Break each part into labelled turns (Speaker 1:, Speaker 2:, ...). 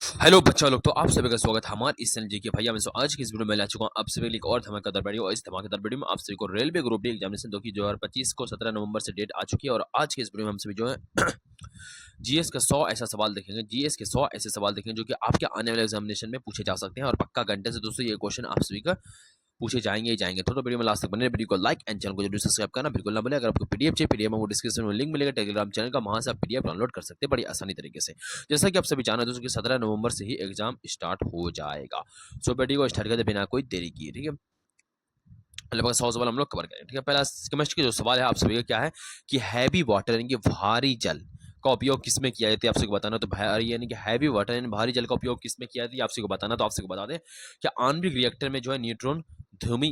Speaker 1: Hello बच्चा लोग, तो आप सभी का स्वागत है हमारे इस चैनल जी के भैया में। आज की इस वीडियो में ला चुका हूँ आप सभी के लिए एक और धमाकेदार वीडियो। और इस धमाकेदार वीडियो में आप सभी को रेलवे ग्रुप डी एग्जामिनेशन 2025 को 17 नवंबर से डेट आ चुकी है। और आज के इस वीडियो में हम सभी जो है जीएस का 100 ऐसा सवाल देखेंगे। जीएस के 100 ऐसे सवाल देखेंगे जो कि आपके आने वाले एग्जामिनेशन में पूछे जा सकते हैं। और पक्का घंटे से दोस्तों ये क्वेश्चन आप सभी का पूछे जाएंगे ही जाएंगे। तो वीडियो में लास्ट तक बने, वीडियो को लाइक एंड चैनल को जरूर सब्सक्राइब करना बिल्कुल ना भूलें। अगर आपको पीडीएफ चाहिए, पीडीएफ में वो डिस्क्रिप्शन में लिंक मिलेगा टेलीग्राम चैनल का, वहां से आप पीडीएफ डाउनलोड कर सकते हैं बड़ी आसानी तरीके से। जैसा कि आप सभी जाना दोस्तों कि 17 नवंबर से ही एग्जाम स्टार्ट हो जाएगा। सो वीडियो को स्टार्ट करते बिना कोई देरी किए, ठीक है। लगभग 100 सवाल हम लोग कवर करें, ठीक है। पहला केमिस्ट्री के जो सवाल है आप सभी का क्या है कि हैवी वाटर यानी कि भारी जल का उपयोग किसमें किया जाता है, आपसे को बताना। तो भारी यानी कि हैवी वाटर यानी भारी जल का उपयोग किसमें किया जाता है आपसे को बताना। तो आपसे को बता दें कि आणविक रिएक्टर में जो है न्यूट्रॉन धूमि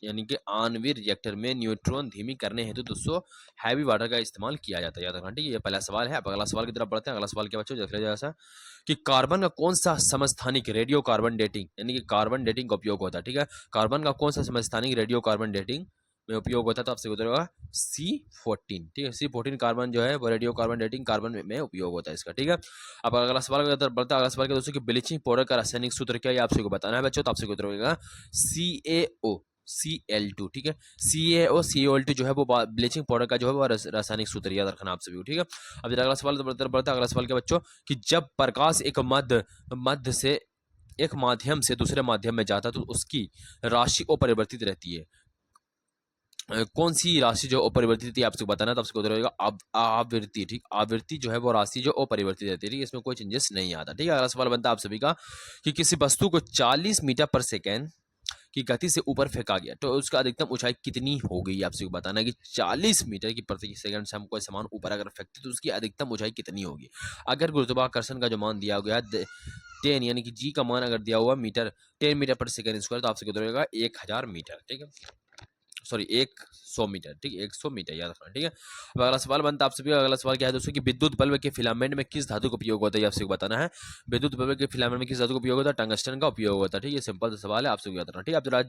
Speaker 1: यानी कि आणविक रिएक्टर में न्यूट्रॉन धीमी करने हेतु दोस्तों हैवी वाटर का इस्तेमाल किया जाता है, याद रखना, ठीक है। ये पहला सवाल है। अब अगला सवाल की तरफ बढ़ते हैं। अगला सवाल क्या बच्चों देख रहे जैसा कि कार्बन का कौन सा समस्थानिक रेडियो कार्बन डेटिंग यानी कि कार्बन डेटिंग का उपयोग होता है, ठीक है। कार्बन का कौन सा समस्थानिक रेडियो कार्बन डेटिंग में उपयोग होता है। तो आपसे बताएगा C14, ठीक है। C14 कार्बन जो है वो रेडियो कार्बन डेटिंग कार्बन में उपयोग होता है इसका, ठीक है। अब अगला सवाल की तरफ बढ़ता है। अगला सवाल क्या दोस्तों कि ब्लीचिंग पाउडर का रासायनिक सूत्र क्या है आपसे को बताना है बच्चों। तो आपसे उत्तर होगा CaO Cl2, ठीक है। CaO Cl2 जो है वो ब्लीचिंग पाउडर का जो है वो रासायनिक सूत्र, याद रखना आप सभी, ठीक है। अब अगला सवाल बढ़ता है। अगला सवाल क्या बच्चों कि जब प्रकाश एक मध्य से एक माध्यम से दूसरे माध्यम में जाता है तो उसकी राशि अपरिवर्तित रहती है। कौन सी राशि जो अपरिवर्तित थी आपसे बताना। तो आपसे उत्तर होगा आवृत्ति, ठीक। आवृत्ति जो है वो राशि जो अपरिवर्तित रहती है, ठीक है। इसमें कोई चेंजेस नहीं आता, ठीक है। अगला सवाल बनता है आप सभी का कि किसी वस्तु को 40 मीटर पर सेकेंड की गति से ऊपर फेंका गया तो उसका अधिकतम ऊंचाई कितनी हो गई आपसे बताना कि 40 मीटर की प्रति सेकंड से हम कोई सामान ऊपर अगर फेंकते तो उसकी अधिकतम ऊंचाई कितनी होगी। अगर गुरुत्वाकर्षण का जो मान दिया गया 10 यानी कि जी का मान अगर दिया हुआ मीटर 10 मीटर पर सेकंड स्क्वायर तो आपसे कितना होगा 1000 मीटर, ठीक है। सॉरी 100 मीटर, ठीक है। 100 मीटर याद रखना, ठीक है। अब अगला सवाल बनता है आप सभी। अगला सवाल क्या है दोस्तों कि विद्युत बल्ब के फिलामेंट में किस धातु का उपयोग होता है आपसे बताना है। विद्युत बल्ब के फिलामेंट में किस धातु का उपयोग होता है। टंगस्टन का उपयोग होता है, ठीक है। सिंपल सवाल है आपसे याद रखना, ठीक है। अब जरा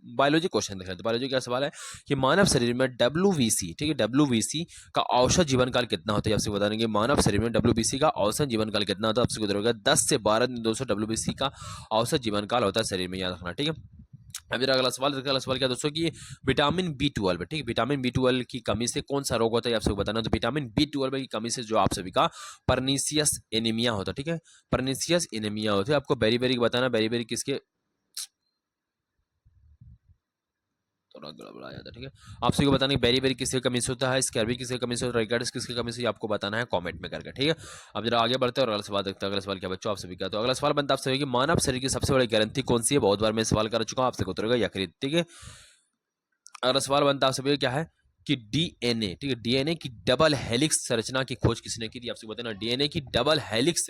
Speaker 1: बायोलॉजी क्वेश्चन देख रहे हैं। बायोलॉजी क्या सवाल है कि मानव शरीर में WBC, ठीक है, WBC का औसत जीवन काल कितना होता है आपसे बताने कि मानव शरीर में WBC का औसत जीवन काल कितना होता है आपसे बताओगे 10 से 12 दिन दोस्तों WBC का औसत जीवन काल होता है शरीर में, याद रखना, ठीक है। अब मेरा अगला सवाल क्या दोस्तों कि विटामिन B12, ठीक है, विटामिन B12 की कमी से कौन सा रोग होता है आपसे बताना। तो विटामिन B12 की कमी से जो आप सभी का परनीसियस एनीमिया होता है, ठीक है। परनीसियस एनीमिया होता है। आपको बेरी बेरी बताना, बेरी बेरी किसके थोड़ा गड़बड़ा जाता है, ठीक है। आप सभी को बताना कि बेरी बेरी किसके कमी से होता है, स्कैर्बी किसके कमी से होता है, राइकार्डिस किसके कमी से, आपको बताना है कमेंट में करके, ठीक है। अब जरा आगे बढ़ते हैं और अगला सवाल देखते हैं। अगला सवाल क्या बच्चों आप सभी का। तो अगला सवाल बनता है आप सभी कि मानव शरीर की सबसे बड़ी ग्रंथि कौन सी है। बहुत बार मैं सवाल कर चुका हूं, आपसे उतरेगा यकृत, ठीक है। अगला सवाल बनता है आप सभी क्या है कि डीएनए, ठीक है, डीएनए की डबल हेलिक्स संरचना की खोज किसने की थी आपसे बताना। डीएनए की डबल हेलिक्स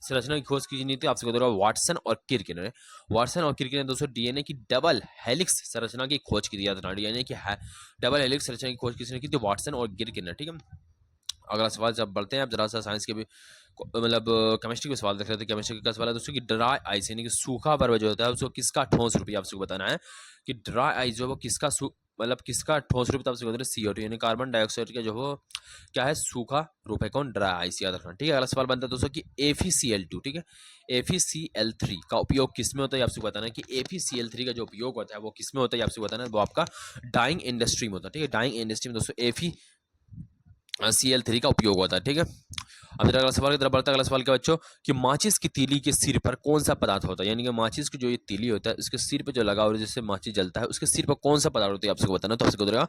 Speaker 1: संरचना की खोज की थी आपसे बताऊंगा वाटसन और किर्क ने। वाटसन और किर्क ने दोस्तों डीएनए की डबल हेलिक्स संरचना की खोज की थी, याद रखना। डीएनए की डबल हेलिक्स संरचना की खोज किसने की थी, वाटसन और किर्क ने, ठीक है। अगला सवाल जब बढ़ते हैं अब जरा सा साइंस के भी मतलब केमिस्ट्री के सवाल देख रहे थे। केमिस्ट्री का सवाल है दोस्तों कि ड्राई आइस यानी कि सूखा बर्फ जो होता है उसको किसका ठोस रूप आपको बताना है कि ड्राई आइस जो है वो किसका मतलब किसका ठोस रूप आपसे बता रहे CO2 यानी कार्बन डाइऑक्साइड का जो वो क्या है सूखा रूप है, कौन, ड्राई आइस, याद रखना, ठीक है। अगला सवाल बनता है दोस्तों कि FeCl2, ठीक है, FeCl3 का उपयोग किसमें होता है आपसे बताना है कि FeCl3 का जो उपयोग होता है वो किसमें होता है आपसे बताना है। वो आपका डाइंग इंडस्ट्री में होता है, ठीक है। डाइंग इंडस्ट्री में दोस्तों Cl3 का उपयोग होता है, ठीक है। अब अगला सवाल की तरफ बढ़ता है। अगला सवाल क्या बच्चों कि माचिस की तीली के सिर पर कौन सा पदार्थ होता है, यानी कि माचिस की जो ये तीली होता है उसके सिर पर जो लगा हुआ है जिससे माचिस जलता है उसके सिर पर कौन सा पदार्थ होता है आपको बताना। तो आपसे बताएगा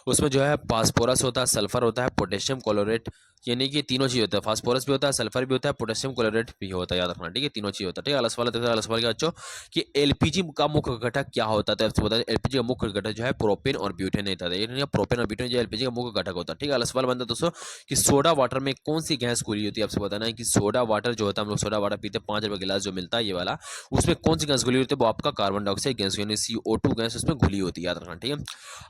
Speaker 1: उसमें जो है फास्फोरस होता है, सल्फर होता है, पोटेशियम क्लोरेट, यानी कि तीनों चीज होता है। फास्फोरस भी होता है, सल्फर भी होता है, पोटेशियम क्लोरेट भी होता है, याद रखना, ठीक है। तीनों चीज होता है, ठीक है। अगला सवाल देखते हैं। अगला सवाल क्या बच्चों कि LPG का मुख्य घटक क्या होता है। आपसे बताया LPG का मुख्य घटक जो है प्रोपेन और ब्यूटेन होता है। प्रोपेन और ब्यूटेन जो LPG का मुख्य घटक होता है, ठीक है। अगला सवाल बनता है दोस्तों कि सोडा वाटर में कौन सी गैस घुली होती है आपसे बताना है कि सोडा वाटर जो होता है हम लोग सोडा वाटर पीते हैं 5 रुपए गिलास जो मिलता है ये वाला, उसमें कौन सी गैस घुली होती है वो आपका कार्बन डाइऑक्साइड गैस यानी CO2 गैस उसमें घुली होती है, याद रखना, ठीक है।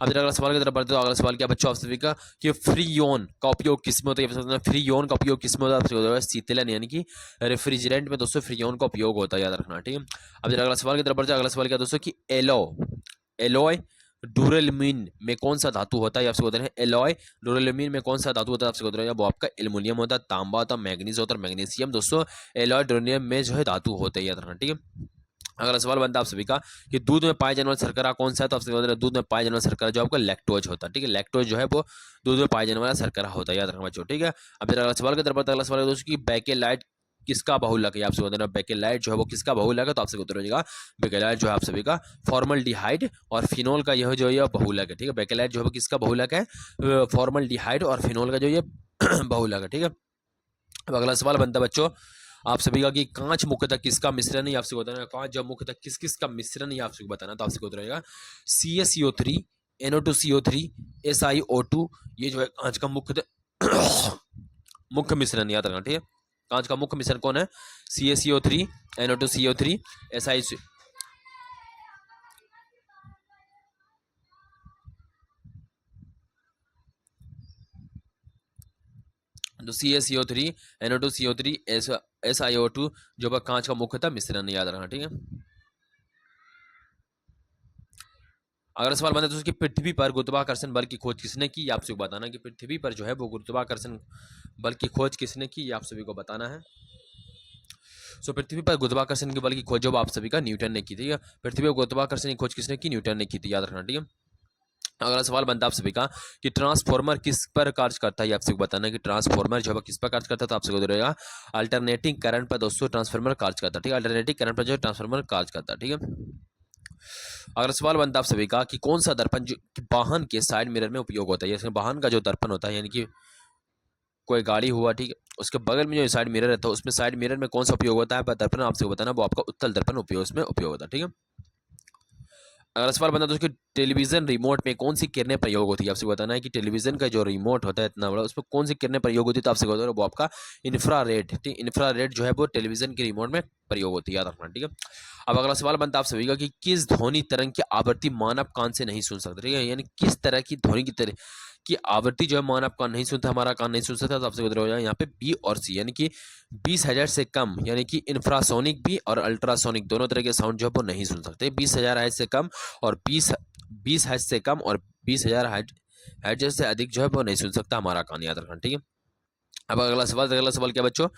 Speaker 1: अब अगला सवाल की तरफ बढ़ते हो। अगला सवाल क्या बच्चों आप सभी का कि फ्रीयोन का उपयोग किसमें होता है। फ्रीयोन का उपयोग किसमें होता है शीतलन यानी कि रेफ्रिजरेंट में दोस्तों फ्रीयोन का उपयोग होता है, याद रखना, ठीक है। अब अगला सवाल की तरफ बढ़ते हैं। अगला सवाल क्या दोस्तों कि एलॉय डुरेलमीन में कौन सा धातु होता है, आपसे बता रहे हैं एलॉय डुरेलमीन में कौन सा धातु होता है, आपसे बता रहे हैं वो आपका एल्युमिनियम होता है, तांबा होता है, मैग्नीज होता है, मैग्नीशियम दोस्तों एलॉय डुरेलियम में जो है धातु होते हैं, याद रखना ठीक है। अगला सवाल बनता है आप सभी का कि दूध में पाए जाने वाला शर्करा कौन सा है, तो आपसे बता रहे हैं दूध में पाए जाने वाला शर्करा जो आपका लैक्टोज होता है, ठीक है। लैक्टोज जो है वो दूध में पाए जाने वाला शर्करा होता है, याद रखना बच्चों ठीक है। अब अगला सवाल की तरफ अगला सवाल दोस्तों की बैकेलाइट किसका बहुलक है, आपसे बता रहे हैं बैकेलाइट जो है वो किसका बहुलक है, तो आपसे उत्तर हो जाएगा बैकेलाइट जो है आप सभी का फॉर्मल्डिहाइड और फिनोल का यह जो है बहुलक है, ठीक है। बैकेलाइट जो है किसका बहुलक है, फॉर्मल्डिहाइड और फिनोल का जो ये बहुलक है, ठीक है। अब अगला सवाल बनता है बच्चों आप सभी का कि कांच मुख्यतः किसका मिश्रण है, आपसे बताना कांच जब मुख्यतः किस किस का मिश्रण है आपसे बताना, तो आपसे उत्तर रहेगा CaCO3 NO2CO3 SiO2 ये जो है कांच का मुख्य मिश्रण याद रखना ठीक है। कांच का मुख्य मिश्रण कौन है, CaCO3 NO2CO3 SiO तो CaCO3 NO2CO3 SiO2 जो है कांच का मुख्यतः मिश्रण याद रखना ठीक है। अगला सवाल बनता है दोस्तों कि पृथ्वी पर गुरुत्वाकर्षण बल की खोज किसने की, आप सभी को बताना कि पृथ्वी पर जो है वो गुरुत्वाकर्षण बल की खोज किसने की, ये आप सभी को बताना है। सो पृथ्वी पर गुरुत्वाकर्षण के बल की खोज जो आप सभी का न्यूटन ने की थी, पृथ्वी पर गुरुत्वाकर्षण की खोज किसने की, न्यूटन ने की थी, याद रखना ठीक है। अगला सवाल बनता है आप सभी का कि ट्रांसफॉर्मर किस पर कार्य करता है, आपसे बताना है कि ट्रांसफॉर्मर जो है किस पर कार्य करता है, तो आपसे रहेगा अल्टरनेटिंग करंट पर दोस्तों ट्रांसफॉर्मर कार्य करता है, ठीक है। अल्टरनेटिंग करंट पर जो है ट्रांसफॉर्मर कार्य करता है, ठीक है। अगला सवाल बनता है आप सभी का कि कौन सा दर्पण जो वाहन के साइड मिरर में उपयोग होता है, जैसे वाहन का जो दर्पण होता है यानी कि कोई गाड़ी हुआ ठीक है उसके बगल में जो साइड मिरर रहता है उसमें साइड मिरर में कौन सा उपयोग होता है दर्पण, आपसे बताना वो आपका उत्तल दर्पण उपयोग उसमें उपयोग होता है, ठीक है। अगला सवाल बनता है दोस्तों टेलीविजन रिमोट में कौन सी किरणें प्रयोग होती है, आपसे बताना है कि टेलीविजन का जो रिमोट होता है इतना बड़ा उसमें कौन सी किरणें प्रयोग होती है, तो आपसे बताना है वो आपका इंफ्रारेड, ठीक इंफ्रारेड जो है वो टेलीविजन के रिमोट में प्रयोग होती है, याद रखना ठीक है। अब अगला सवाल बनता है आप सभी का कि किस ध्वनि तरंग की आवृत्ति मानव कान से नहीं सुन सकते, ठीक है। यानी किस तरह की ध्वनि की आवृत्ति जो है मानव कान नहीं सुनता, हमारा कान नहीं सुन सकता, तो आपसे हो जाए यहाँ पे बी और सी, यानी कि 20,000 से कम यानी कि इंफ्रासोनिक भी और अल्ट्रासोनिक दोनों तरह के साउंड जो है वो नहीं सुन सकते। 20,000 हर्ट्ज से कम और 20 हर्ट्ज से कम और 20,000 हर्ट्ज से अधिक जो है वो नहीं सुन सकता हमारा कान, याद रखना ठीक है। अब अगला सवाल क्या बच्चों,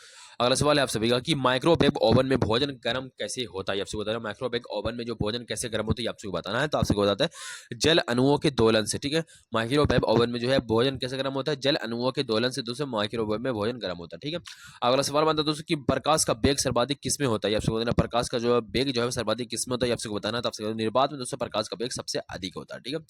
Speaker 1: अगला सवाल है आप सभी का कि माइक्रोवेव ओवन में भोजन गर्म कैसे होता है, आपसे बता रहा हूं माइक्रोवेव ओवन में जो भोजन कैसे गर्म होता है आपसे बताना है, तो आपसे बताता है जल अणुओं के दोलन से, ठीक है। माइक्रोवेव ओवन में जो है भोजन कैसे गर्म होता है, जल अणुओं के दोलन से दूसरे माइक्रोवेव में भोजन गर्म होता है, ठीक है। अगला सवाल बनता है दोस्तों कि प्रकाश का वेग सर्वाधिक किसमें होता है, आपसे बताना प्रकाश का जो वेग जो है सर्वाधिक किसमें होता है, आपसे बताना, तो आपसे निर्वात में दोस्तों प्रकाश का वेग सबसे अधिक होता है, ठीक है।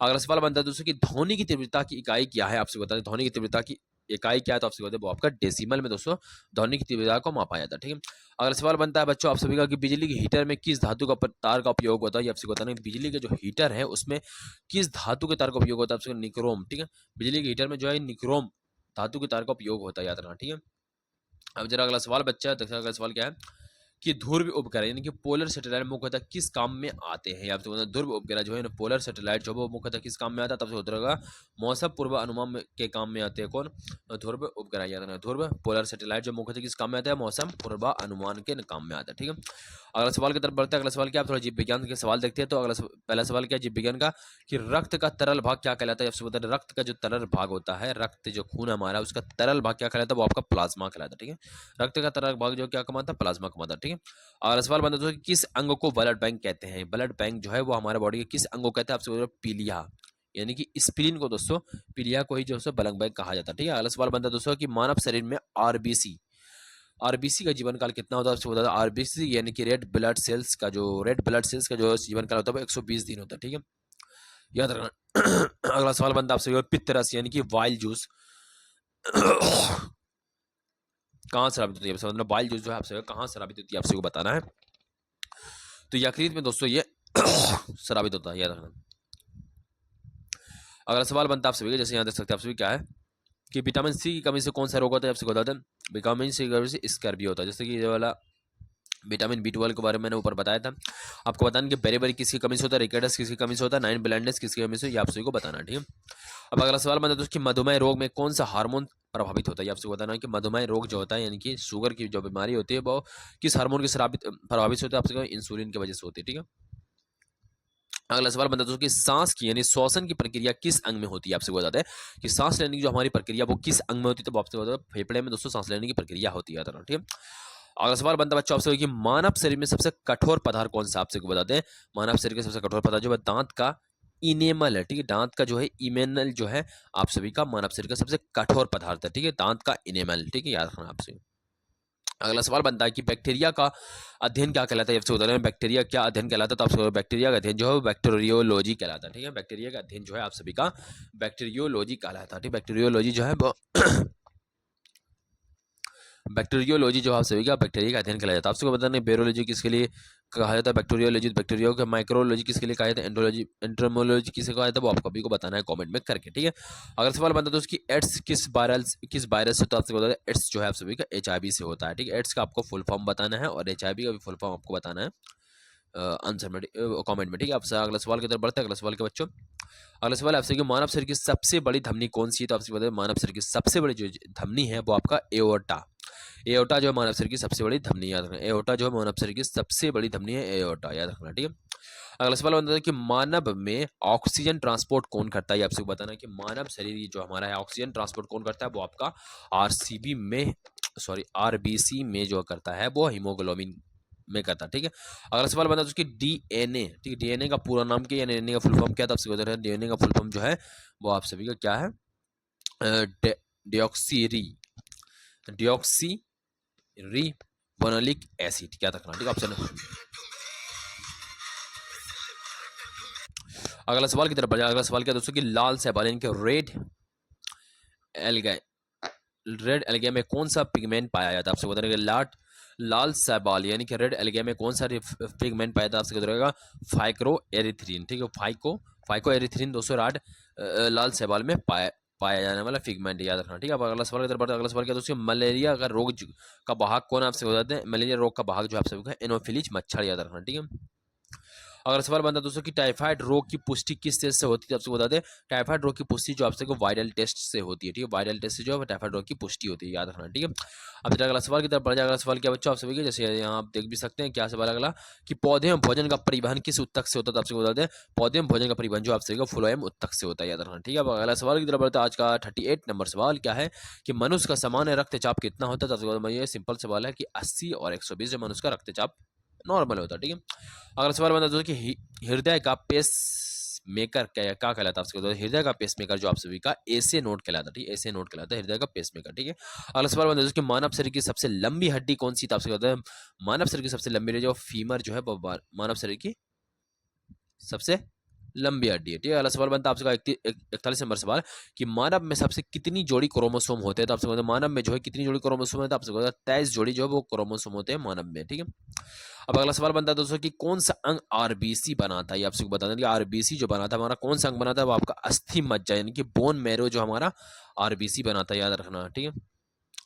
Speaker 1: अगला सवाल बनता है दोस्तों कि ध्वनि की तीव्रता की इकाई क्या है, आपसे बताते ध्वनि की तीव्रता की इकाई क्या है, तो आपसे बताते वो आपका डेसिमल में दोस्तों ध्वनि की तीव्रता को मापा जाता है, ठीक है। अगला सवाल बनता है बच्चों आप सभी का कि बिजली के हीटर में किस धातु का तार का उपयोग होता है, ये आपसे बताना बिजली के जो हीटर है उसमें किस धातु के तार का उपयोग होता है, आपसे निक्रोम, ठीक है। बिजली के हीटर में जो है निक्रोम धातु के तार का उपयोग होता है, याद रखना ठीक है। अब जरा अगला सवाल बच्चा अगला सवाल क्या है कि ध्रुव उपग्रह यानी कि पोलर सैटेलाइट मुख्यतः किस काम में आते हैं, आपसे बताना ध्रुव उपग्रह जो है ना पोलर सैटेलाइट जो है वो मुख्यतः किस काम में आता है, तब से उतरेगा मौसम पूर्व अनुमान के काम में आते हैं कौन, ध्रुव उपग्रह, याद रखना ध्रुव पोलर सैटेलाइट जो मुख्यतः किस काम में आता है, मौसम पूर्व अनुमान के काम में आता है, ठीक है। अगला सवाल की तरफ बढ़ते हैं, अगला सवाल क्या आप थोड़ा जीव विज्ञान के सवाल देखते हैं, तो अगला पहला सवाल क्या जीव विज्ञान का कि रक्त का तरल भाग क्या कहलाता है, आपसे बता रहे रक्त का जो तरल भाग होता है, रक्त जो खून हमारा उसका तरल भाग क्या कहलाता है, वो आपका प्लाज्मा कहलाता है, ठीक है। रक्त का तरल भाग जो क्या कमाता है, प्लाज्मा कमाता है, ठीक है। अगला सवाल बनता है किस अंग को ब्लड बैंक कहते हैं, ब्लड बैंक जो है वो हमारे बॉडी के किस अंग को कहते हैं, आपसे पीलिया यानी कि स्प्लीन को दोस्तों पीलिया को ही जो है ब्लड बैंक कहा जाता है, ठीक है। अगला सवाल बनता है दोस्तों कि मानव शरीर में आरबीसी का जीवन काल कितना होता है, आपसे बता दें आरबीसी यानी कि रेड ब्लड सेल्स का जो जीवन काल होता है वो 120 दिन होता है, ठीक है, याद रखना। अगला सवाल बनता है आपसे पित्त रस यानी कि वाइल जूस कहाँ शराबित होती है, मतलब बाइल जूस जो है आपसे कहाँ शराबित होती है, आपसे को बताना है। तो यकृत में दोस्तों ये शराबित होता है, याद रखना। अगला सवाल बनता है आप सभी का, जैसे यहाँ देख सकते हैं आप सभी क्या है कि विटामिन सी की कमी से कौन सा रोग होता है, आपसे बताते हैं विटामिन सी की कमी से स्कर्वी होता है, जैसे कि ये वाला विटामिन B12 के बारे में मैंने ऊपर बताया था। आपको बताना कि बेरी किसकी कमी से होता है, रिकेटस किसकी कमी से होता है, नाइन ब्लाइंडनेस किसकी कमी से, ये आप सभी को बताना, ठीक है। अब अगला सवाल बनता है दोस्तों कि मधुमेह रोग में कौन सा हार्मोन प्रभावित होता है, आपसे बताना कि मधुमेह रोग जो होता है यानी कि शुगर की जो बीमारी होती है वो किस हार्मोन के प्रभावित होता है, आपसे इंसुलिन की वजह से होती है, ठीक है। अगला सवाल बनता है दोस्तों कि सांस की यानी श्वसन की प्रक्रिया किस अंग में होती है, आपसे बताते हैं कि सांस लेने की जो हमारी प्रक्रिया वो किस अंग में होती है, तो वो आपसे बताते हैं फेफड़े में दोस्तों सांस लेने की प्रक्रिया होती है, ठीक है। अगला सवाल बनता है बच्चों आपसे कि मानव शरीर में सबसे कठोर पदार्थ कौन सा, आपसे बताते हैं मानव शरीर का सबसे कठोर पदार्थ जो है दांत का इनेमल है, ठीक है। दांत का जो है इमेनल जो है आप सभी का मानव शरीर का सबसे कठोर पदार्थ है, ठीक है, दांत का इनेमल, ठीक है, याद रखना आपसे। अगला सवाल बनता है कि बैक्टीरिया का अध्ययन क्या कहलाता है, आपसे बता रहे हैं बैक्टीरिया क्या अध्ययन कहलाता है, तो आपसे बैक्टीरिया का अध्ययन जो है बैक्टीरियोलॉजी कहलाता है, ठीक है। बैक्टीरिया का अध्ययन जो है आप सभी का बैक्टीरियोलॉजी कहलाता है, ठीक। बैक्टीरियोलॉजी जो है वो बैक्टीरियोलॉजी जो आप सभी का बैक्टीरिया का अध्ययन कहलाया जाता है। आपको बताना है बेरोलॉजी किसके लिए कहा जाता है, बैक्टीरियोलॉजी बैक्टीरिया का, माइक्रोलॉजी किसके लिए कहा जाता है, एंड्रोलॉजी एंट्रोमोलॉजी किसे कहा जाता है, वो आप कभी को बताना है कमेंट में करके, ठीक है। अगर सवाल बनता है तो उसकी एड्स किस वायरस से, तो आपसे बताया एड्स जो है आप सभी का HIV से होता है, ठीक है। एड्स का आपको फुल फॉर्म बताना है और HIV का भी फुल फॉर्म आपको बताना है आंसर में, कमेंट में, ठीक है। आपसे अगला सवाल की तरफ बढ़ते हैं। अगला सवाल के बच्चों, अगला सवाल आपसे कि मानव शरीर की सबसे बड़ी धमनी कौन सी है, तो आपसे बताइए मानव शरीर की सबसे बड़ी जो धमनी है वो आपका एओर्टा। एओर्टा जो है मानव शरीर की सबसे बड़ी धमनी, याद रखना। एओर्टा जो है मानव शरीर की सबसे बड़ी धमनी है एओर्टा, याद रखना, ठीक है। अगला सवाल बनता है कि मानव में ऑक्सीजन ट्रांसपोर्ट कौन करता है, आपसे बताना है कि मानव शरीर जो हमारा है ऑक्सीजन ट्रांसपोर्ट कौन करता है, वो आपका आरबीसी में जो करता है वो हीमोग्लोबिन में करता है, ठीक है। अगला सवाल बनता है उसकी DNA, ठीक है। DNA का पूरा नाम क्या है, DNA का फुल फॉर्म क्या था, आपसे बता रहे हैं DNA का फुल फॉर्म जो है वो आप सभी का क्या है, डिऑक्सी रिबोनुक्लिक एसिड, क्या रखना, ठीक है ऑप्शन। अगला सवाल की तरफ बढ़ जाए। अगला सवाल क्या दोस्तों कि लाल शैवाल यानी कि रेड एल्गे में कौन सा पिगमेंट पाया जाता है, आपसे बता रहे लाल शैवाल यानी कि रेड एल्गे में कौन सा पिगमेंट पाया जाता है, आपसे बताएगा फाइक्रो एरिथ्रीन, ठीक है। फाइको एरिथ्रीन दोस्तों लाल शैवाल में पाया जाने वाला पिगमेंट, याद रखना, ठीक है। अब अगला सवाल की तरफ बढ़ते हैं। अगला सवाल क्या दोस्तों मलेरिया का रोग का वाहक कौन है, आपसे बताते हैं मलेरिया रोग का वाहक जो आपसे एनोफिलीज मच्छर, याद रखना, ठीक है। अगर सवाल बनता है दोस्तों कि टाइफाइड रोग की पुष्टि किस टेस्ट से होती है, आपसे बता दें टाइफाइड रोग की पुष्टि जो आपसे को वायरल टेस्ट से होती है, ठीक है। वायरल टेस्ट से जो है टाइफाइड रोग की पुष्टि होती है, याद रखना, ठीक है। अब जरा अगला सवाल की तरफ बढ़ जाए। अगला सवाल क्या बच्चों आप सभी के जैसे यहाँ आप देख भी सकते हैं क्या सवाल अगला कि पौधे में भोजन का परिवहन किस उत्तक से होता है, तो आपसे बता दें पौधे में भोजन का परिवहन जो आपसे फ्लोएम उत्तक से होता है, याद रखना, ठीक है। अब अगला सवाल की तरफ बढ़ता है। आज का 38 नंबर सवाल क्या है कि मनुष्य का सामान्य रक्तचाप कितना होता है, तो ये सिंपल सवाल है कि 80 और 120 जो मनुष्य का रक्तचाप नॉर्मल होता है, ठीक है। अगला सवाल बनता है कि हृदय का पेस मेकर क्या कहलाता है, आपसे हृदय का पेस मेकर जो आप सभी का ऐसे नोट कहलाता है, ठीक है, ऐसे नोट कहलाता है हृदय का पेस मेकर, ठीक है। अगला सवाल बनता है कि मानव शरीर की सबसे लंबी हड्डी कौन सी, आपसे कहते हैं मानव शरीर की सबसे लंबी जो फीमर जो है मानव शरीर की सबसे लंबी हड्डी है, ठीक है। अगला सवाल बनता है आपसे 41 नंबर सवाल कि मानव में सबसे कितनी जोड़ी क्रोमोसोम होते हैं, तो आपसे कहते हैं मानव में जो है कितनी जोड़ी क्रोमोसोम है, तो आपसे कहते हैं 23 जोड़ी जो है वो क्रोमोसोम होते हैं मानव में, ठीक है। अब अगला सवाल बनता है दोस्तों कि कौन सा अंग आरबीसी बनाता है, आपसे बता दें कि आरबीसी जो बनाता है हमारा कौन सा अंग बनाता है, वो आपका अस्थि मज्जा यानी कि बोन मैरो जो हमारा आरबीसी बनाता है, याद रखना, ठीक है।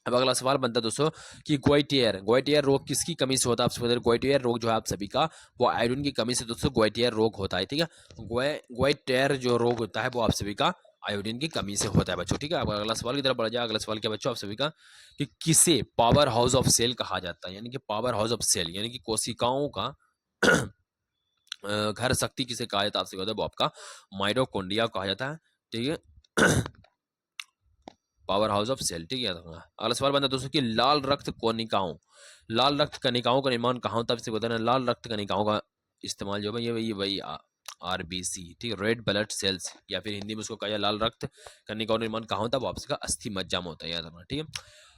Speaker 1: अब अगला सवाल बनता है दोस्तों कि ग्वाइटियर रोग किसकी कमी से होता है, आपसे बता दें ग्वाइटियर रोग जो है आप सभी का वो आयोडीन की कमी से दोस्तों ग्वाइटियर रोग होता है, ठीक है। ग्वाइटियर जो रोग होता है वो आप सभी का आयोडीन की कमी से होता है बच्चों, ठीक है। अब अगला सवाल की तरफ बढ़ जाए। अगला सवाल क्या बच्चों आप सभी का कि किसे पावर हाउस ऑफ सेल कहा जाता है, यानी कि पावर हाउस ऑफ सेल यानी कि कोशिकाओं का घर शक्ति किसे कहा जाता है, आपसे कहते हैं वो आपका माइटोकॉन्ड्रिया कहा जाता है, ठीक है। पावर हाउस ऑफ सेल, ठीक है। अगला सवाल बनता है दोस्तों कि लाल रक्त कणिकाओं का निर्माण कहाँ होता है, आपसे बताना लाल रक्त कणिकाओं का इस्तेमाल जो है ये वही आरबीसी, ठीक है, रेड ब्लड सेल्स या फिर हिंदी में उसको कहा लाल रक्त कणिकाओं का निर्माण कहाँ होता है, वो आपसे का अस्थि मज्जा में होता है, याद रखना, ठीक है।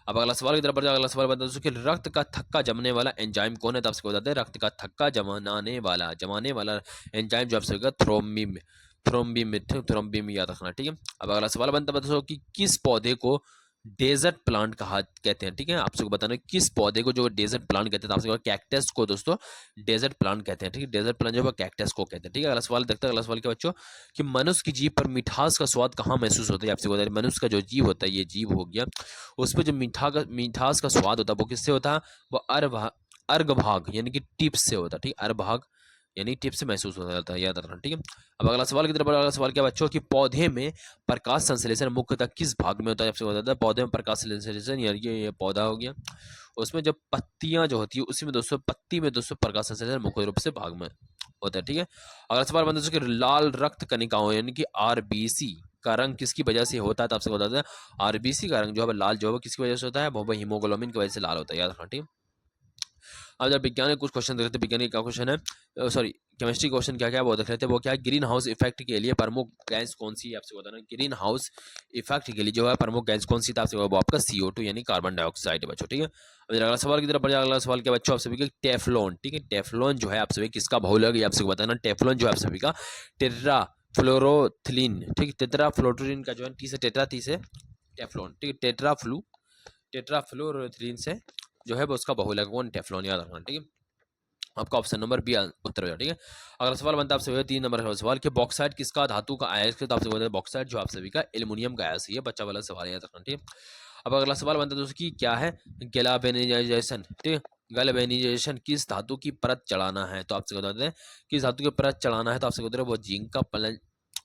Speaker 1: अब अगला सवाल की तरफ बढ़ जाए। अगला सवाल बनता है कि रक्त का थक्का जमने वाला एंजाइम कौन है, तो आपसे बताते हैं रक्त का थक्का जमाने वाला एंजाइम जो आपसे थ्रोम्बिम याद रखना, ठीक है। अब अगला सवाल बनता है दोस्तों कि किस पौधे को डेजर्ट प्लांट कहा कहते हैं, ठीक है। आपसे बताना किस पौधे को जो डेजर्ट प्लांट कहते हैं, तो आपसे कैक्टस को दोस्तों डेजर्ट प्लांट कहते हैं, ठीक है। डेजर्ट प्लांट जो है कैक्टस को कहते हैं, ठीक है। अगला सवाल देखते हैं। अगला सवाल क्या बच्चों कि मनुष्य की जीभ पर मिठास का स्वाद कहाँ महसूस होता है, आपसे बता मनुष्य का जो जीभ होता है ये जीभ हो गया उस पर जो मिठास का स्वाद होता है वो किससे होता है, वो अर्घ भाग यानी कि टिप्स से होता है, ठीक है। अर्घ भाग यानी टिप से महसूस हो जाता है, याद रखना, ठीक है। अब अगला सवाल की तरफ अगला सवाल क्या बच्चों कि पौधे में प्रकाश संश्लेषण मुख्यतः किस भाग में होता है, आपसे बताता है पौधे में प्रकाश संश्लेषण यानी कि ये पौधा हो गया उसमें जब पत्तियां जो होती है उसी में दोस्तों पत्ती में दोस्तों प्रकाश संश्लेषण मुख्य रूप से भाग में होता है। ठीक है, अगला सवाल बनता है कि लाल रक्त कणिकाओं यानी कि आरबीसी का रंग किसकी वजह से होता है, तो आपसे बताते हैं आरबीसी का रंग जो है लाल जो है किसकी वजह से होता है, वो हीमोग्लोबिन की वजह से लाल होता है, याद रखना। ठीक है, अब जब विज्ञान के कुछ क्वेश्चन देखते हैं, विज्ञान का क्वेश्चन है सॉरी केमिस्ट्री क्वेश्चन क्या क्या है वो देख लेते हैं। वो क्या है, ग्रीन हाउस इफेक्ट के लिए प्रमुख गैस कौन सी है, आपसे बताना। ग्रीन हाउस इफेक्ट के लिए जो है प्रमुख गैस कौन सी था, आपसे वो आपका CO2 यानी कार्बन डाइऑक्साइड है बच्चों। ठीक है, अब अगला सवाल की तरफ बढ़ जाए। अगला सवाल क्या बच्चों, आप सभी का टेफ्लॉन। ठीक है, टेफ्लॉन जो है आप सभी किसका बहुलक, आपसे बताना। टेफ्लॉन जो है आप सभी का टेट्रा फ्लोरोथिलीन, ठीक है, टेट्रा फ्लोरोथिलीन का जो है टी से टेट्रा टी से टेफ्लॉन, ठीक है, टेट्रा फ्लोरोथिलीन से जो है वो उसका बहुलक कौन, टेफ्लॉन, याद रखना। ठीक है, आपका ऑप्शन नंबर बी उत्तर हो जाए। ठीक है, अगला सवाल बनता है आपसे 3 नंबर का सवाल कि बॉक्साइट किसका धातु का अयस्क है, तो आपसे बोलते हैं बॉक्साइट जो आप सभी का एल्युमिनियम का अयस्क है। ये बच्चा वाला सवाल है, याद रखना। ठीक है, अब अगला सवाल बनता है दोस्तों की क्या है, गैल्वेनाइजेशन। ठीक है, गैल्वेनाइजेशन किस धातु की परत चढ़ाना है, तो आपसे बताते हैं किस धातु की परत चढ़ाना है, तो आपसे बोलते हैं वो जिंक का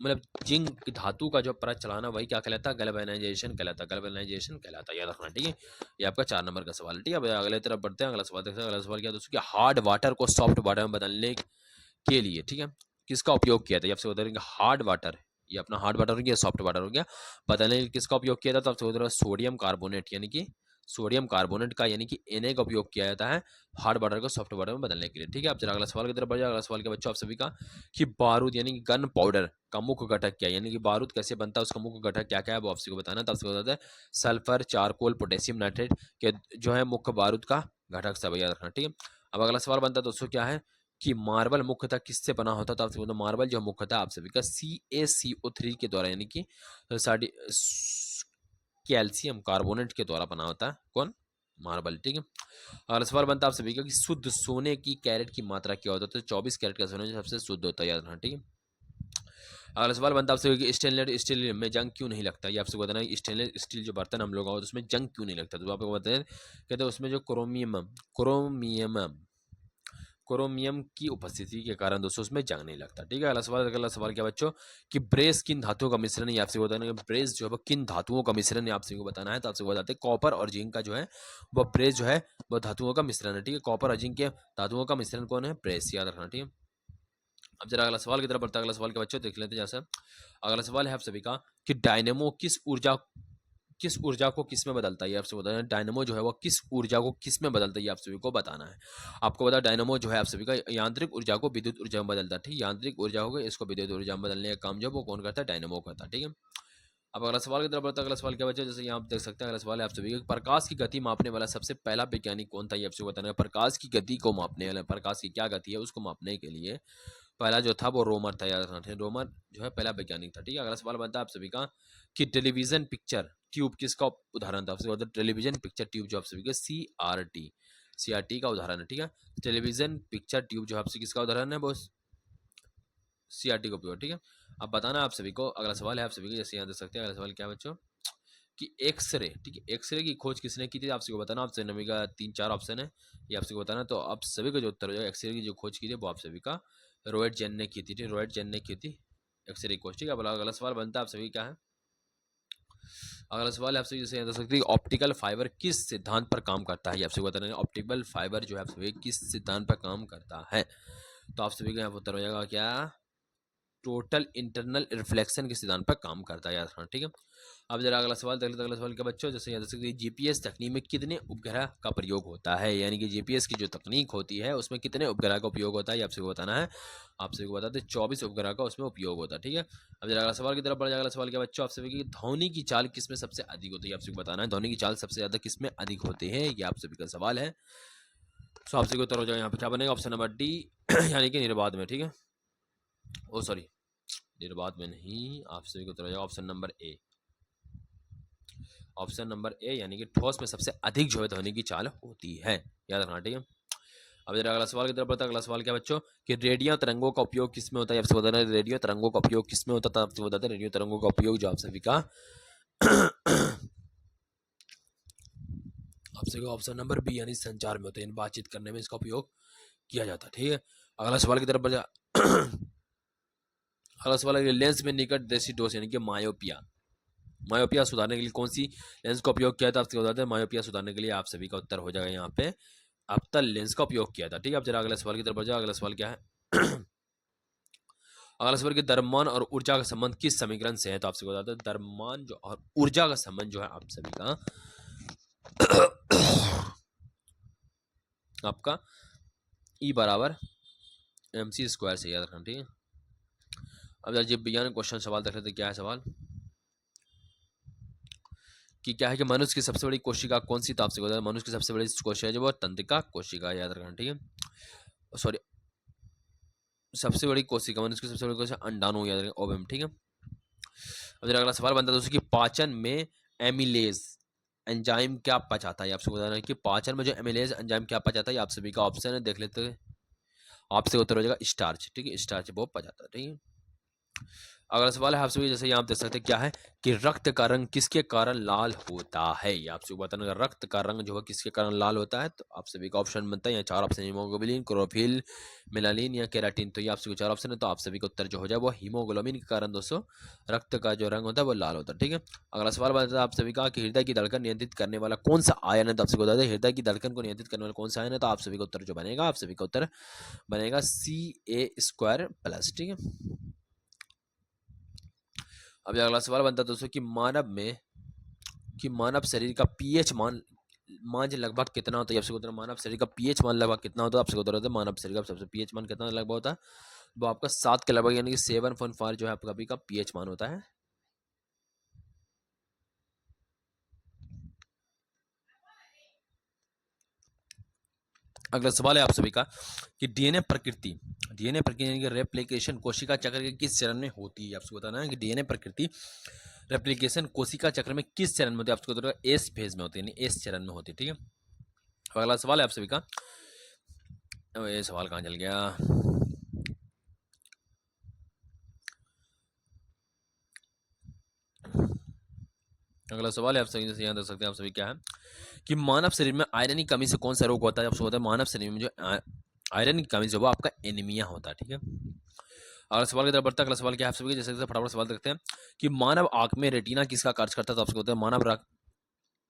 Speaker 1: मतलब जिंक धातु का जो परत चढ़ाना वही क्या कहलाता है, गैल्वेनाइजेशन कहलाता है, गैल्वेनाइजेशन कहलाता है, याद रखना। ठीक है, ये आपका 4 नंबर का सवाल है। ठीक है, अब अगले तरफ बढ़ते हैं। अगला सवाल देखते हैं। अगला सवाल क्या है दोस्तों कि हार्ड वाटर को सॉफ्ट वाटर में बदलने के लिए, ठीक है, किसका उपयोग किया था, ये आपसे बता रहे हैं हार्ड वाटर, ये अपना हार्ड वाटर हो गया, सॉफ्ट वाटर हो गया, बदलने के लिए किसका उपयोग किया था, तो आपसे बता रहे हैं सोडियम कार्बोनेट यानी कि सोडियम कार्बोनेट का यानी कि Na का उपयोग किया जाता है हार्ड वाटर को सॉफ्ट वाटर में बदलने के लिए। ठीक है, आप जरा अगला सवाल की तरफ बढ़ जाए। अगला सवाल के बच्चों आप सभी का कि बारूद यानी कि गन पाउडर का मुख्य घटक क्या है, यानी कि बारूद कैसे बनता है उसका मुख्य घटक क्या क्या है वो आपसे को बताना है, तो आपसे बताते हैं सल्फर, चारकोल, पोटेशियम नाइट्रेट के जो है मुख्य बारूद का घटक सब याद रखना। ठीक है, अब अगला सवाल बनता है दोस्तों क्या है कि मार्बल मुख्यतः किससे बना होता है, तो आपसे मार्बल जो मुख्यतः आप सभी का CaCO3 के द्वारा यानी कि कैल्शियम कार्बोनेट के द्वारा बना होता है, कौन, मार्बल। ठीक है, अगला सवाल बनता है आप सभी का कि शुद्ध सोने की कैरेट की मात्रा क्या होता है, तो 24 कैरेट का सोना सबसे शुद्ध होता है, याद रखना। ठीक है, अगला सवाल बनता है आपसे कि स्टेनलेस स्टील में जंग क्यों नहीं लगता, ये आपसे बताना है स्टेनलेस स्टील जो बर्तन हम लोग का उसमें जंग क्यों नहीं लगता, तो आपको बताते हैं कहते हैं उसमें जो क्रोमियम क्रोमियम की उपस्थिति के कारण दोस्तों उसमें जंग नहीं लगता। ठीक है, अगला सवाल क्या बच्चों कि ब्रेस किन धातुओं का मिश्रण है, आपसे बताना है ब्रेस जो है किन धातुओं का मिश्रण है, आपसे बताना है, तो आपसे बताते हैं कॉपर और जिंक का जो है वो ब्रेस जो है वो धातुओं का मिश्रण है। ठीक है, कॉपर और जिंक के धातुओं का मिश्रण कौन है, ब्रेस, याद रखना। ठीक है, अब जरा अगला सवाल की तरफ बढ़ता है। अगला सवाल के बच्चों देख लेते हैं। जैसे अगला सवाल है आप सभी का कि डायनेमो किस ऊर्जा को किस में बदलता है, आपसे बताना है डायनेमो जो है वो किस ऊर्जा को किस में बदलता है, आप सभी को बताना है। आपको बता डायनेमो जो है आप सभी का यांत्रिक ऊर्जा को विद्युत ऊर्जा में बदलता है। ठीक, यांत्रिक ऊर्जा होगा इसको विद्युत ऊर्जा में बदलने का काम जो वो कौन करता है, डायनेमो करता है। ठीक है, अब अगला सवाल की तरफ बढ़ता है। अगला सवाल क्या बच्चा, जैसे यहाँ आप देख सकते हैं। अगला सवाल है आप सभी प्रकाश की गति मापने वाला सबसे पहला वैज्ञानिक कौन था, ये आपसे बताना है। प्रकाश की गति को मापने वाला, प्रकाश की क्या गति है उसको मापने के लिए पहला जो था वो रोमर था, याद रखना। रोमर जो है पहला वैज्ञानिक था। ठीक है, अगला सवाल बनता है आप सभी का कि टेलीविजन पिक्चर ट्यूब किसका उदाहरण था, आपसे बताते हैं टेलीविजन पिक्चर ट्यूब जो आप सभी का CRT का उदाहरण है। ठीक है, टेलीविजन पिक्चर ट्यूब जो आपसे किसका उदाहरण है, वो CRT का उपयोग। ठीक है, अब बताना आप सभी को। अगला सवाल है आप सभी को, जैसे यहाँ देख सकते हैं। अगला सवाल क्या है बच्चों कि एक्सरे, ठीक है, एक्सरे की खोज किसने की थी, आपसे को बताना। आपसे नंबर का 3-4 ऑप्शन है, ये आपसे को बताना। तो आप सभी का जो उत्तर हो जाएगा एक्सरे की जो खोज की थी वो आप सभी का रॉयट जेन ने की थी, रॉयट जेन ने की थी एक्सरे खोज। ठीक है, अब अगला सवाल बनता है आप सभी क्या है। अगला सवाल है आपसे जैसे यहाँ देख सकते हैं ऑप्टिकल फाइबर किस सिद्धांत पर काम करता है, ये आपसे बताना है ऑप्टिकल फाइबर जो है आप सभी किस सिद्धांत पर काम करता है, तो आप सभी का यहाँ उत्तर हो जाएगा क्या, टोटल इंटरनल रिफ्लेक्शन के सिद्धांत पर काम करता है, याद रखना। ठीक है, अब जरा अगला सवाल देख लेते हैं। अगला सवाल क्या बच्चों, जैसे याद रख GPS तकनीक में कितने उपग्रह का प्रयोग होता है, यानी कि GPS की जो तकनीक होती है उसमें कितने उपग्रह का उपयोग होता है, ये आपसे बताना है। आपसे को बताते 24 उपग्रह का उसमें उपयोग होता है। ठीक है, अब जरा अगला सवाल की तरफ बढ़ जाए। अगला सवाल क्या बच्चों आपसे कि ध्वनि की चाल किसमें सबसे अधिक होती है, आपसे बताना है ध्वनि की चाल सबसे ज्यादा किसमें अधिक होती है, ये आप सभी का सवाल है। तो आपसे को उत्तर हो जाए यहाँ पे क्या बनेगा, ऑप्शन नंबर डी यानी कि निर्बाध में। ठीक है, ओ सॉरी निर्बाध में नहीं, आप सभी को उत्तर हो जाएगा option number A, option number A यानी कि ठोस में सबसे अधिक जो है ध्वनि की चाल होती है, याद रखना। ठीक है, अब जरा अगला सवाल की तरफ बढ़ता है। अगला सवाल क्या बच्चों कि रेडियो तरंगों का उपयोग किस में होता है, आपसे बताना है रेडियो तरंगों का उपयोग किस में होता था, आपसे बताते हैं रेडियो तरंगों का उपयोग जो आप सभी का आपसे ऑप्शन नंबर बी यानी संचार में होता है, बातचीत करने में इसका उपयोग किया जाता है। ठीक है, अगला सवाल की तरफ बढ़ा। अगला सवाल है लेंस में निकट देशी दोष यानी कि मायोपिया सुधारने के लिए कौन सी लेंस का उपयोग किया था, आपसे बताते हैं मायोपिया सुधारने के लिए आप सभी का उत्तर हो जाएगा यहाँ पे अवतल लेंस का उपयोग किया था। ठीक है, अब जरा अगला सवाल की तरफ बढ़ जाओ। अगला सवाल क्या है अगला सवाल कि द्रव्यमान और ऊर्जा का संबंध किस समीकरण से है, तो आपसे बताते हैं द्रव्यमान जो और ऊर्जा का संबंध जो है आप सभी का आपका E बराबर mc² से याद रखना, ठीक है। अब जीव विज्ञान क्वेश्चन सवाल देख लेते, क्या है सवाल कि क्या है कि मनुष्य की सबसे बड़ी कोशिका कौन सी, तो आपसे बताया मनुष्य की सबसे बड़ी कोशिका जो वो तंत्रिका कोशिका, याद रखना, ठीक है। सॉरी, सबसे बड़ी कोशिका मनुष्य की सबसे बड़ी कोशिका अंडाणु, याद रखना, ओवम, ठीक है। अब जरा अगला सवाल बनता है दोस्तों कि पाचन में एमिलेज एंजाइम क्या पचाता है, आपसे बताना है कि पाचन में जो एमिलेज एंजाइम क्या पचाता है, आप सभी का ऑप्शन है, देख लेते हैं। आपसे उत्तर हो जाएगा स्टार्च, ठीक है, स्टार्च वो पचाता है, ठीक है। अगला सवाल है आपसे, जैसे यहाँ आप देख सकते हैं क्या है कि रक्त का रंग किसके कारण लाल होता है, ये आपसे बताना, रक्त का रंग जो है किसके कारण लाल होता है, तो आप सभी का ऑप्शन बनता है यहाँ 4 ऑप्शन, हीमोग्लोबिन, क्लोरोफिल, मेलानिन या केराटिन, तो ये आप सभी 4 ऑप्शन है, तो आप सभी का उत्तर जो हो जाए वो हीमोग्लोबिन के कारण दोस्तों रक्त का जो रंग होता है वो लाल होता है, ठीक है। अगला सवाल बनता है आप सभी का कि हृदय की धड़कन नियंत्रित करने वाला कौन सा आयन है, तो आपसे बता दें हृदय की धड़कन को नियंत्रित करने वाला कौन सा आयन है, तो आप सभी का उत्तर जो बनेगा, आप सभी का उत्तर बनेगा Ca²+, ठीक है। अब अगला सवाल बनता है दोस्तों कि मानव शरीर का पीएच मान लगभग कितना होता है, आपसे बताना मानव शरीर का पीएच मान लगभग कितना होता है, आपसे बता रहे थे मानव शरीर का सबसे पीएच मान कितना लगभग होता है, वो आपका 7 के लगभग, यानी कि 7.5 जो है आपका अभी का पीएच मान होता है। अगला सवाल है आप सभी का कि डीएनए प्रकृति यानी कि रेप्लिकेशन कोशिका चक्र के किस चरण में होती है, आपको बताना है कि डीएनए प्रकृति रेप्लिकेशन कोशिका चक्र में किस चरण में होती है, आपको बताना एस फेज में होती है, यानी एस चरण में होती है, ठीक है। अगला सवाल है आप सभी का, ये सवाल कहाँ चल गया, अगला सवाल है आप सभी से यहाँ देख सकते हैं आप सभी क्या है कि मानव शरीर में आयरन की कमी से कौन सा रोग होता है, आपको होता है मानव शरीर में जो आयरन की कमी से वो आपका एनीमिया होता है, ठीक है। अगला सवाल की तरफ बढ़ता है, अगला सवाल क्या है आप सभी, जैसे फटाफट सवाल देखते हैं कि मानव आंख में रेटिना किसका कार्य करता है, तो आपको होता है मानव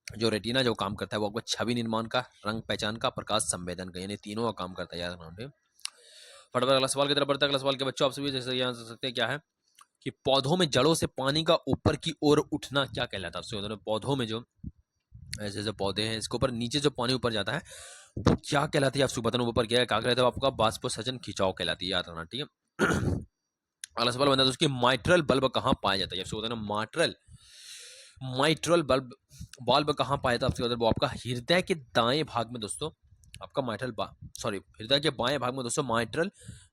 Speaker 1: जो रेटिना जो काम करता है वो आपको छवि निर्माण का, रंग पहचान का, प्रकाश संवेदन का, यानी तीनों का काम करता है, याद रखना, फटाफट अगला सवाल की तरफ बढ़ता है। अगला सवाल के बच्चों आप सभी जैसे यहाँ देख सकते हैं क्या है कि पौधों में जड़ों से पानी का ऊपर की ओर उठना क्या कहलाता है, आपसे पौधों में जो ऐसे ऐसे पौधे हैं इसके ऊपर नीचे जो पानी ऊपर जाता है वो क्या कहलाती है, आपसे बताना ऊपर क्या कहलाता है, आपका बाष्पोत्सर्जन खिंचाव कहलाती है, याद रखना, ठीक है। अगला सवाल बनता है उसकी माइट्रल बल्ब कहाँ पाया जाता है, आपसे बताना माइट्रल बल्ब कहाँ पाया जाता है, आपसे वो आपका हृदय के दाएं भाग में दोस्तों, आपका हृदय के बाएं भाग में दोस्तों माइट्रल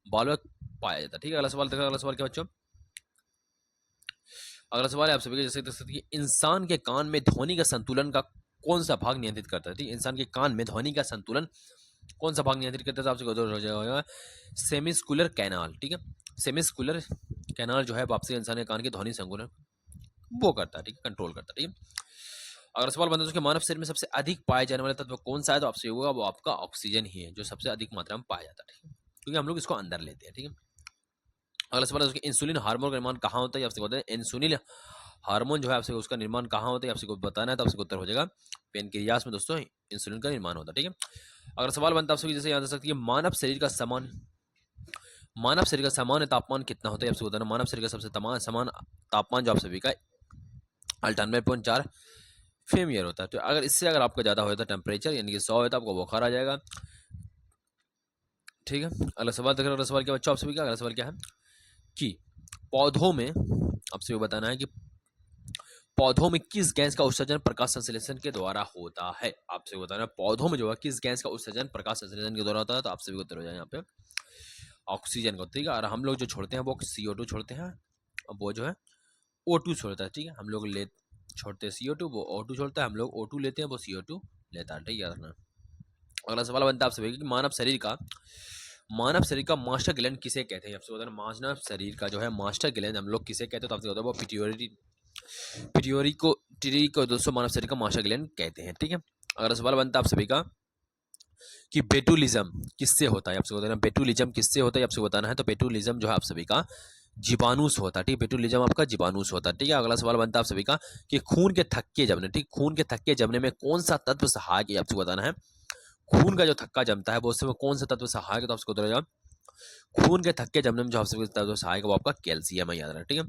Speaker 1: बल्ब पाया जाता है, ठीक है। अगला सवाल देखा, अगला सवाल क्या बच्चों, अगला सवाल है आप सभी जैसे देख सकते हैं कि इंसान के कान में ध्वनि का संतुलन का कौन सा भाग नियंत्रित करता है, ठीक है, इंसान के कान में ध्वनि का संतुलन कौन सा भाग नियंत्रित करता है, आपसे हो जाएगा सेमिस्कुलर कैनाल, ठीक है, सेमिस्कुलर कैनाल जो है आपसे इंसान के कान के ध्वनि संतुलन वो करता है, ठीक है, कंट्रोल करता है, ठीक है। अगर सवाल बनता है कि मानव शरीर में सबसे अधिक पाए जाने वाला तत्व कौन सा है, तो आपसे होगा वो आपका ऑक्सीजन ही है जो सबसे अधिक मात्रा में पाया जाता है, ठीक है, क्योंकि हम लोग इसको अंदर लेते हैं, ठीक है। अगला सवाल है इंसुलिन हार्मोन का निर्माण कहाँ होता है, आपसे बताते हैं इंसुलिन हार्मोन जो है आपसे उसका निर्माण कहाँ होता है, आपसे बताना है, तो आपसे उत्तर हो जाएगा पेनक्रियास में दोस्तों इंसुलिन का निर्माण होता है, ठीक है। अगर सवाल बनता है आपसे जैसे याद रख सकती है मानव शरीर का सामान्य तापमान कितना होता है, आपसे बताना मानव शरीर का सबसे समान तापमान जो आप सभी का 98.4 फेमियर होता है, तो अगर इससे अगर आपका ज़्यादा हो जाता है टेम्परेचर यानी कि 100 है तो आपको बुखार आ जाएगा, ठीक है। अगला सवाल देखो, अगला सवाल क्या बच्चों आप सभी का, अगला सवाल क्या है कि पौधों में आपसे ये बताना है कि पौधों में किस गैस का उत्सर्जन प्रकाश संश्लेषण के द्वारा होता है, आपसे बताना है पौधों में जो है किस गैस का उत्सर्जन प्रकाश संश्लेषण के द्वारा होता है, तो आप सभी को उत्तर हो जाए यहाँ पे ऑक्सीजन का, ठीक है। और हम लोग जो छोड़ते हैं वो CO2 छोड़ते हैं, वो जो है O2 छोड़ता है, ठीक है, हम लोग छोड़ते हैं CO2, वो O2 छोड़ता है, हम लोग O2 लेते हैं, वो CO2 लेता है, ठीक है, याद रखना। अगला सवाल बनता है आप सभी कि मानव शरीर का मास्टर ग्लैंड किसे कहते हैं, आपसे बताना मानव शरीर का जो है मास्टर ग्लैंड हम लोग किसे कहते हैं, तो आपसे बताओ वो पिट्यूटरी को दोस्तों मानव शरीर का मास्टर ग्लैंड कहते हैं, ठीक है। अगला सवाल बनता है आप सभी का कि बेटुलिज्म किससे होता है, आपसे बताना बेटुलिज्म किससे होता है, आपसे बताना है, तो बेटुलिज्म जो है आप सभी का जीवाणु से होता है, ठीक है, बेटुलिज्म आपका जीवाणु से होता है, ठीक है। अगला सवाल बनता है आप सभी का कि खून के थक्के जमने, ठीक, खून के थक्के जमने में कौन सा तत्व सहायक है, आपसे बताना है खून का जो थक्का जमता है वो उसमें कौन सा तत्व सहायक है, तो आपको बताया खून के थक्के जमने में जो आपसे जो सहायक है वो आपका कैल्शियम है, याद रखना, ठीक है।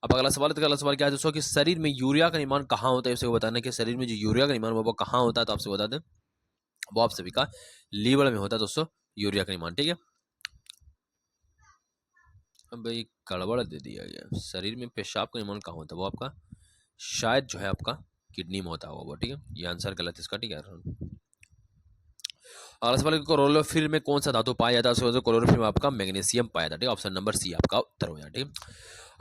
Speaker 1: अब अगला सवाल है, तो अगला सवाल क्या है दोस्तों कि शरीर में यूरिया का निर्माण कहाँ होता है, इसको बताना है कि शरीर में जो यूरिया का निर्माण वो कहाँ होता है, तो आपसे बता दें वो आप सभी का लीवर में होता है दोस्तों, यूरिया का निर्माण, ठीक है। अब भाई गड़बड़ दे दिया गया, शरीर में पेशाब का निर्माण कहाँ होता है, वो आपका शायद जो है आपका किडनी में होता होगा वो, ठीक है। ये आंसर गलत है इसका, ठीक है। अगला सवाल, क्लोरोफिल में कौन सा धातु पाया जाता है, उसके क्लोरोफिल में आपका मैग्नीशियम पाया जाता है, ठीक है। ऑप्शन नंबर सी आपका उत्तर हो जाए, ठीक है।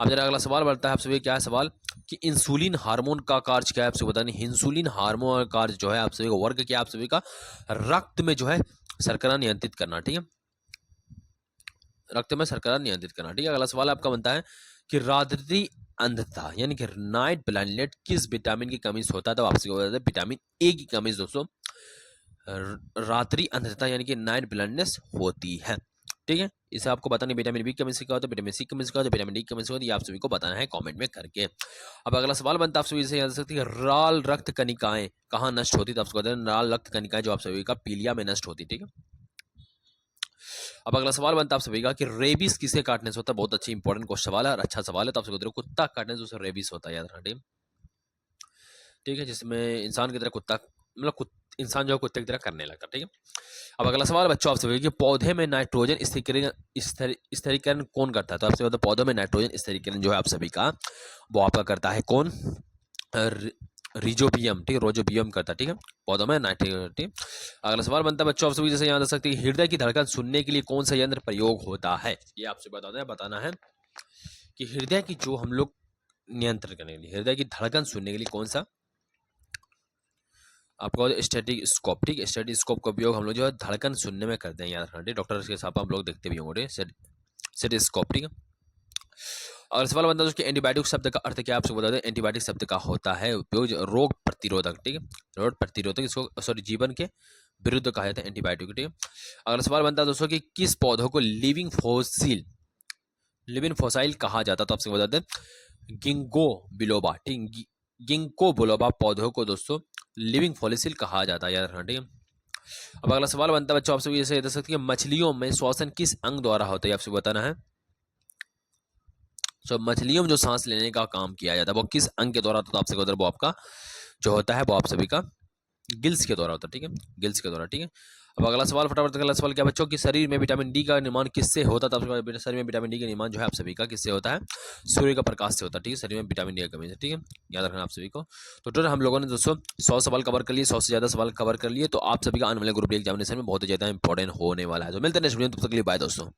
Speaker 1: अब जरा अगला सवाल बढ़ता है आपसे, क्या है सवाल कि इंसुलिन हार्मोन का कार्य क्या है, आपसे बताना। इंसुलिन हार्मोन का कार्य जो है आप सभी का वर्ग क्या, आप सभी का रक्त में जो है शर्करा नियंत्रित करना, ठीक है। रक्त में शर्करा नियंत्रित करना, ठीक है। अगला सवाल आपका बनता है कि रात्रि अंधता यानी कि नाइट ब्लाइंडनेस किस विटामिन की कमी से होता है, तो आपसे बता दें विटामिन ए की कमी से दोस्तों रात्रि अंधता यानी कि नाइट ब्लाइंडनेस होती है, ठीक है। इसे आपको बताना विटामिन बी की कमी से क्या होता है, विटामिन सी की कमी से क्या होता है, विटामिन डी की कमी से होती है, आप सभी को बताना है कमेंट में करके। अब अगला सवाल बनता है आप सभी से याद सकती है, लाल रक्त कणिकाएं कहाँ नष्ट होती है, तो आपको बता दें लाल रक्त कणिकाएं जो आप सभी का पीलिया में नष्ट होती है, ठीक है। अब अगला सवाल बनता है आप सभी का कि रेबीज किसे काटने से होता है, बहुत अच्छी इंपॉर्टेंट क्वेश्चन सवाल है और अच्छा सवाल है, तो आपसे कुत्ता काटने से रेबीज होता है, याद रखना, ठीक है। जिसमें इंसान की तरह कुत्ता मतलब इंसान जो है कुत्ते की तरह करने लगता, ठीक है। अब अगला सवाल बच्चों आपसे कि पौधे में नाइट्रोजन स्थिरीकरण कौन करता है, तो आपसे पौधों में नाइट्रोजन स्थिरीकरण जो है आप सभी का वो आपका करता है कौन, रिजोबियम, ठीक है, रोजोबियम करता है, ठीक है, पौधों में नाइट्रोजन, ठीक। अगला सवाल बनता है बच्चों आपसे जैसे याद रख सकते हैं, हृदय की धड़कन सुनने के लिए कौन सा यंत्र प्रयोग होता है, ये आपसे बताना है कि हृदय की जो हम लोग नियंत्रण करने के लिए हृदय की धड़कन सुनने के लिए कौन सा आपको स्टेटिस्कोप, ठीक है। स्टेटिस्कोप का उपयोग हम लोग जो है धड़कन सुनने में करते हैं, याद रखना, डॉक्टर के साथ हम लोग देखते भी होंगे स्टेटिस्कोप, ठीक है। और सवाल बनता है उसके एंटीबायोटिक शब्द का अर्थ क्या, आपसे बता दें एंटीबायोटिक शब्द का होता है उपयोग रोग प्रतिरोधक, ठीक है, रोग प्रतिरोधक, इसको सॉरी जीवन के विरुद्ध कहा जाता है एंटीबायोटिक, ठीक है। अगला सवाल बनता है दोस्तों कि किस पौधों को लिविंग फॉसाइल कहा जाता है, तो आपसे बता दें गिंगो बिलोबा, ठीक, गिंको बिलोबा पौधों को दोस्तों लिविंग फॉसिल कहा जाता है, याद रखना, ठीक है। अब अगला सवाल बनता है बच्चों आपसे ये दे सकते हैं मछलियों में श्वसन किस अंग द्वारा होता है, आपसे बताना है। तो मछलियों में जो सांस लेने का काम किया जाता है वो किस अंग के द्वारा होता है, तो आपसे उधर वो आपका जो होता है वो आप सभी का गिल्स के द्वारा होता है, ठीक है, गिल्स के द्वारा, ठीक है। अब अगला सवाल फटाफट, अगला सवाल क्या बच्चों कि शरीर में विटामिन डी का निर्माण किससे होता था, तो शरीर में विटामिन डी का निर्माण जो है आप सभी का किससे होता है, सूर्य का प्रकाश से होता है, ठीक है। शरीर में विटामिन डी का कमी से, ठीक है, याद रखना आप सभी को। तो टोटल हम लोगों ने दोस्तों 100 सवाल कवर कर लिए, 100 से ज़्यादा सवाल कवर कर लिए, तो आप सभी का आने वाले ग्रुप डी एग्जामिनेशन में बहुत ज़्यादा इंपॉर्टेंट होने वाला है। तो मिलते हैं नेक्स्ट वीडियो में, तब तक के लिए बाय दोस्तों।